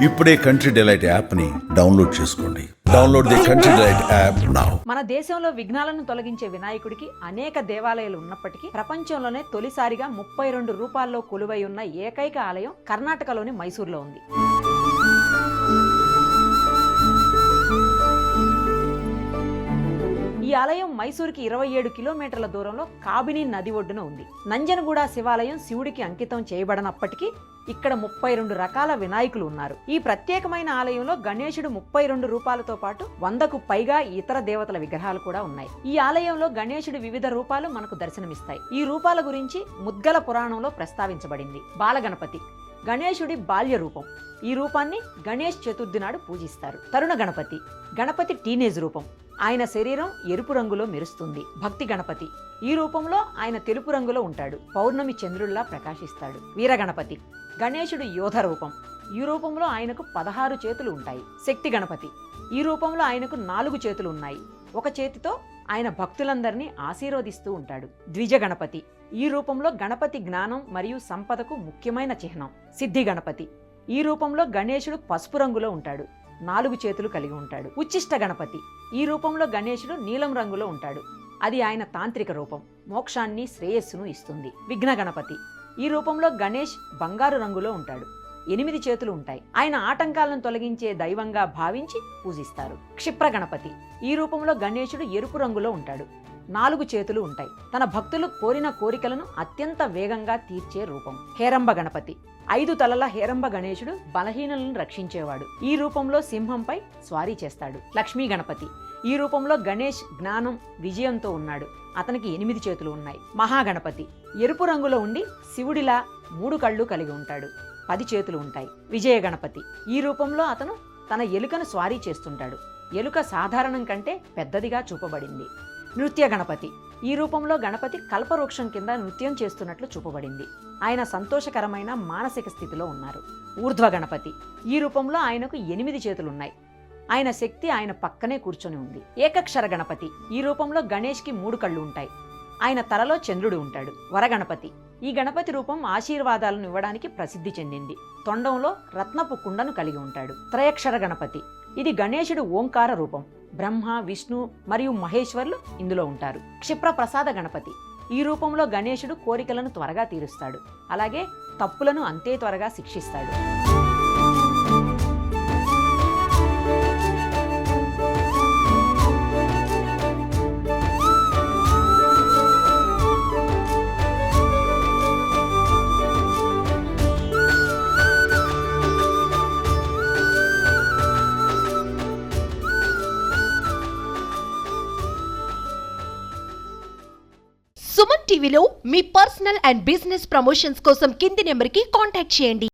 ఇప్పుడే country delight app ని download చేసుకోండి. Download the country delight app now. మన దేశంలో విఘ్నాలను తొలగించే వినాయకుడికి అనేక దేవాలయాలు ఉన్నప్పటికీ ప్రపంచంలోనే తొలిసారిగా 32 రూపాల్లో కొలువై ఉన్న ఏకైక ఆలయం కర్ణాటకలోని మైసూర్లో ఉంది. ఈ ఆలయం మైసూరుకి 27 కిలోమీటర్ల దూరంలో కాబిని నది ఒడ్డున ఉంది. నంజనగూడ శివాలయం శివుడికి అంకితం చేయబడినప్పటికీ ఇక్కడ 32 రకాల వినాయకులు ఉన్నారు. ఈ ప్రత్యేకమైన ఆలయంలో గణేశుడు 32 రూపాలతో పాటు 100కు పైగా ఇతర దేవతల విగ్రహాలు కూడా ఉన్నాయి. ఈ ఆలయంలో గణేశుడి వివిధ రూపాలు మనకు దర్శనమిస్తాయి. ఈ రూపాల గురించి ముద్గల పురాణంలో ప్రస్తావించబడింది. బాలగణపతి గణేశుడి బాల్య రూపం. ఈ రూపాన్ని గణేష్ చతుర్థి నాడు పూజిస్తారు. తరుణ గణపతి గణపతి టీనేజ్ రూపం. ఆయన శరీరం ఎరుపు రంగులో మెరుస్తుంది. భక్తి గణపతి ఈ రూపంలో ఆయన తెలుపు రంగులో ఉంటాడు. పౌర్ణమి చంద్రుల్లా ప్రకాశిస్తాడు. వీర గణపతి గణేశుడు యోధ రూపం. ఈ రూపంలో ఆయనకు 16 చేతులు ఉంటాయి. శక్తి గణపతి ఈ రూపంలో ఆయనకు 4 చేతులు ఉన్నాయి. ఒక చేతితో ఆయన భక్తులందరినీ ఆశీర్వదిస్తూ ఉంటాడు. ద్విజ గణపతి ఈ రూపంలో గణపతి జ్ఞానం మరియు సంపదకు ముఖ్యమైన చిహ్నం. సిద్ధి గణపతి ఈ రూపంలో గణేశుడు పసుపు రంగులో ఉంటాడు. 4 చేతులు కలిగి ఉంటాడు. ఉచ్చిష్ట గణపతి ఈ రూపంలో గణేశుడు నీలం రంగులో ఉంటాడు. అది ఆయన తాంత్రిక రూపం. మోక్షాన్ని శ్రేయస్సును ఇస్తుంది. విఘ్న గణపతి ఈ రూపంలో గణేష్ బంగారు రంగులో ఉంటాడు. 8 చేతులు ఉంటాయి. ఆయన ఆటంకాలను తొలగించే దైవంగా భావించి పూజిస్తారు. క్షిప్ర గణపతి ఈ రూపంలో గణేశుడు ఎరుపు రంగులో ఉంటాడు. 4 చేతులు ఉంటాయి. తన భక్తులు కోరిన కోరికలను అత్యంత వేగంగా తీర్చే రూపం. హేరంబ గణపతి 5 తలల హేరంబ గణేశుడు బలహీనులను రక్షించేవాడు. ఈ రూపంలో సింహంపై స్వారీ చేస్తాడు. లక్ష్మీ గణపతి ఈ రూపంలో గణేష్ జ్ఞానం విజయంతో ఉన్నాడు. అతనికి 8 చేతులు ఉన్నాయి. మహాగణపతి ఎరుపు రంగులో ఉండి శివుడిలా 3 కళ్ళు కలిగి ఉంటాడు. 10 చేతులు ఉంటాయి. విజయ గణపతి ఈ రూపంలో అతను తన ఎలుకను స్వారీ చేస్తుంటాడు. ఎలుక సాధారణం కంటే పెద్దదిగా చూపబడింది. నృత్య గణపతి ఈ రూపంలో గణపతి కల్పవృక్షం కింద నృత్యం చేస్తున్నట్లు చూపబడింది. ఆయన సంతోషకరమైన మానసిక స్థితిలో ఉన్నారు. ఊర్ధ్వ గణపతి ఈ రూపంలో ఆయనకు 8 చేతులున్నాయి. ఆయన శక్తి ఆయన పక్కనే కూర్చొని ఉంది. ఏకక్షర గణపతి ఈ రూపంలో గణేష్కి 3 కళ్ళు ఉంటాయి. ఆయన తలలో చంద్రుడు ఉంటాడు. వరగణపతి ఈ గణపతి రూపం ఆశీర్వాదాలను ఇవ్వడానికి ప్రసిద్ధి చెందింది. తొండంలో రత్నపు కుండను కలిగి ఉంటాడు. త్రయక్షర గణపతి ఇది గణేశుడు ఓంకార రూపం. బ్రహ్మ విష్ణు మరియు మహేశ్వర్లు ఇందులో ఉంటారు. క్షిప్ర ప్రసాద గణపతి ఈ రూపంలో గణేశుడు కోరికలను త్వరగా తీరుస్తాడు. అలాగే తప్పులను అంతే త్వరగా శిక్షిస్తాడు. సుమన్ టీవీలో మీ పర్సనల్ అండ్ బిజినెస్ ప్రమోషన్స్ కోసం కింది నెంబర్కి కాంటాక్ట్ చేయండి.